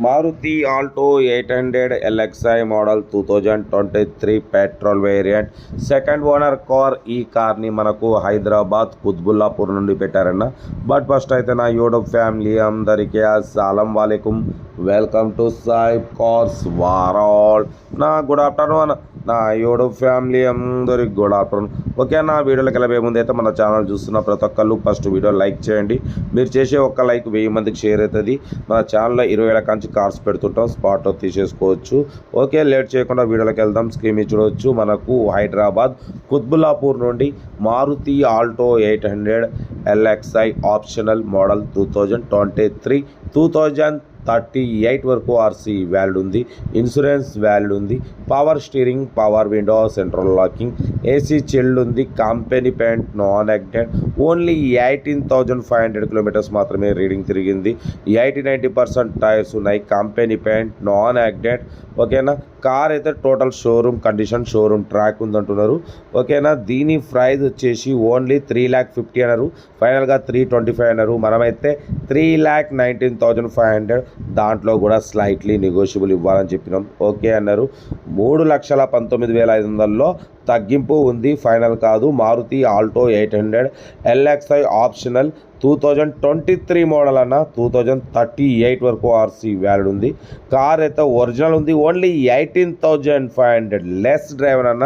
Maruti Alto 800 LXI model 2023 petrol variant second owner car. ఈ కార్ని మనకు హైదరాబాద్ కుత్బుల్లాపూర్ నుండి పెట్టారన్న. బట్ ఫస్ట్ అయితే నా యూట్యూబ్ ఫ్యామిలీ అందరికీ అస్సలం వాలేకుమ్, వెల్కమ్ టు సాయిబ్ కార్స్ వరల్డ్. నా గుడ్ ఆఫ్టర్నూన్ నా యూట్యూబ్ ఫ్యామిలీ అందరికి గుడ్ ఆఫ్టర్నూన్. ఓకే, నా వీడియోలోకి వెళ్ళే ముందు అయితే మన ఛానల్ చూస్తున్న ప్రతి ఒక్కళ్ళు ఫస్ట్ వీడియో లైక్ చేయండి. మీరు చేసే ఒక్క లైక్ 1000 మందికి షేర్ అవుతుంది. మన ఛానల్లో 20 కంచి కార్స్ పెడుతుంటాం, స్పాట్లో తీసేసుకోవచ్చు. ఓకే, లేట్ చేయకుండా వీడియోలోకి వెళ్దాం. స్క్రీన్ మీద చూడవచ్చు, మనకు హైదరాబాద్ కుత్బుల్లాపూర్ నుండి Maruti Alto 800 LXI optional model 2023 2038 వరకు ఆర్సీ వ్యాలిడ్ ఉంది, ఇన్సూరెన్స్ వ్యాలిడ్ ఉంది, power steering, power window, central locking, AC chilled ఉంది, company paint, non accident. Only 18,500 kilometres మాత్రమే రీడింగ్ తిరిగింది. 80-90% టైర్స్ ఉన్నాయి, కంపెనీ పెయింట్, నాన్ యాక్సిడెంట్. ఓకేనా, కార్ అయితే total showroom condition, showroom track ఉందంటున్నారు. ఓకేనా, దీని ప్రైస్ వచ్చేసి ఓన్లీ 3,50,000 అన్నారు, ఫైనల్గా 325 అన్నారు. మనమైతే 3,19,500, దాంట్లో కూడా స్లైట్లీ నెగోషియబుల్ ఇవ్వాలని చెప్పినాం. ఓకే అన్నారు. 3,19,500లో తగ్గింపు ఉంది, ఫైనల్ కాదు. Maruti Alto 800 LXI optional 2023 model అన్న. 2038 వరకు ఆర్సీ వ్యాలిడ్ ఉంది. కార్ అయితే ఒరిజినల్ ఉంది, ఓన్లీ 18,500 లెస్ డ్రైవర్ అన్న.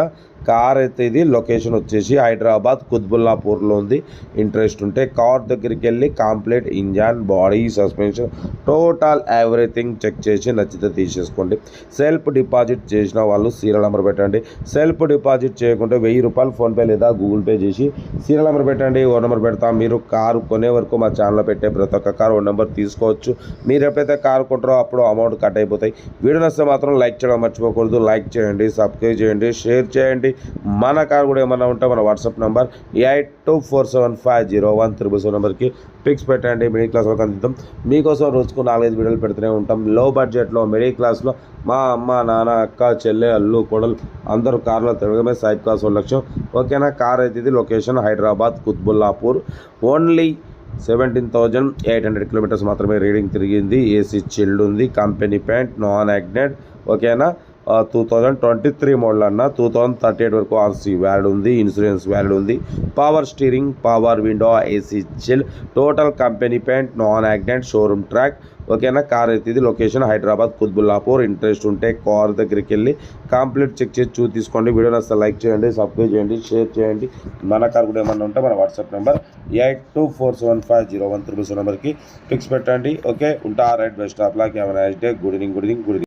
కార్ అయితే ఇది లొకేషన్ వచ్చేసి హైదరాబాద్ కుత్బుల్లాపూర్లో ఉంది. ఇంట్రెస్ట్ ఉంటే కార్ దగ్గరికి వెళ్ళి complete engine, body, suspension, total everything check చేసి నచ్చితే తీసేసుకోండి. సెల్ఫ్ డిపాజిట్ చేసిన వాళ్ళు సీరియల్ నెంబర్ పెట్టండి. సెల్ఫ్ డిపాజిట్ చేయకుంటే 1000 రూపాయలు ఫోన్పే లేదా గూగుల్ పే చేసి సీరియల్ నెంబర్ పెట్టండి. ఓ నెంబర్ పెడతాం. మీరు కారు కొనే వరకు మా ఛానల్లో పెట్టే ప్రతి ఒక్క కారు ఓ నెంబర్ తీసుకోవచ్చు. మీరు ఎప్పుడైతే కారు కొంటారో అప్పుడు అమౌంట్ కట్ అయిపోతాయి. వీడియో నచ్చితే మాత్రం లైక్ చేయడం మర్చిపోకూడదు. లైక్ చేయండి, సబ్స్క్రైబ్ చేయండి, షేర్ చేయండి. మన కార్ కూడా ఏమన్నా ఉంటే మన వాట్సాప్ నెంబర్ 8247501377 నెంబర్కి పిక్స్ పెట్టండి. మిడిల్ క్లాస్ వాళ్ళకి అందిద్దాం. మీకోసం రోజుకు 4-5 వీడియోలు పెడుతూనే ఉంటాం. లో బడ్జెట్లో మిడిల్ క్లాస్లో మా అమ్మ, నాన్న, అక్క, చెల్లె, అల్లు, కోడలు అందరూ కార్లో తిరగడమే సాయిబ్ కార్స్ లక్ష్యం. ఓకేనా, కార్ అయితే ఇది location Hyderabad Kutbullapur. Only 17,800 kilometres మాత్రమే రీడింగ్ తిరిగింది. ఏసీ చిల్డ్ ఉంది, కంపెనీ పెయింట్, నాన్ యాక్సిడెంట్. ఓకేనా, 2023 మోడల్ అన్న. 2038 వరకు ఆర్సీ వ్యాలిడ్ ఉంది, ఇన్సూరెన్స్ వ్యాలిడ్ ఉంది, power steering, power window, AC chill, total company paint, non accident, showroom track. ఓకేనా, కార్ అయితే ఇది లొకేషన్ హైదరాబాద్ కుత్బుల్లాపూర్. ఇంట్రెస్ట్ ఉంటే కార్ దగ్గరికి వెళ్ళి కంప్లీట్ చెక్ చేసి తీసుకోండి. వీడియో నచ్చితే లైక్ చేయండి, సబ్స్క్రైబ్ చేయండి, షేర్ చేయండి. మన కార్ కూడా ఏమన్నా ఉంటే మన వాట్సాప్ నెంబర్ 8247501377 నెంబర్కి పిక్స్ పెట్టండి. ఓకే, ఉంటా. Right, best of luck, have a nice day. Good evening.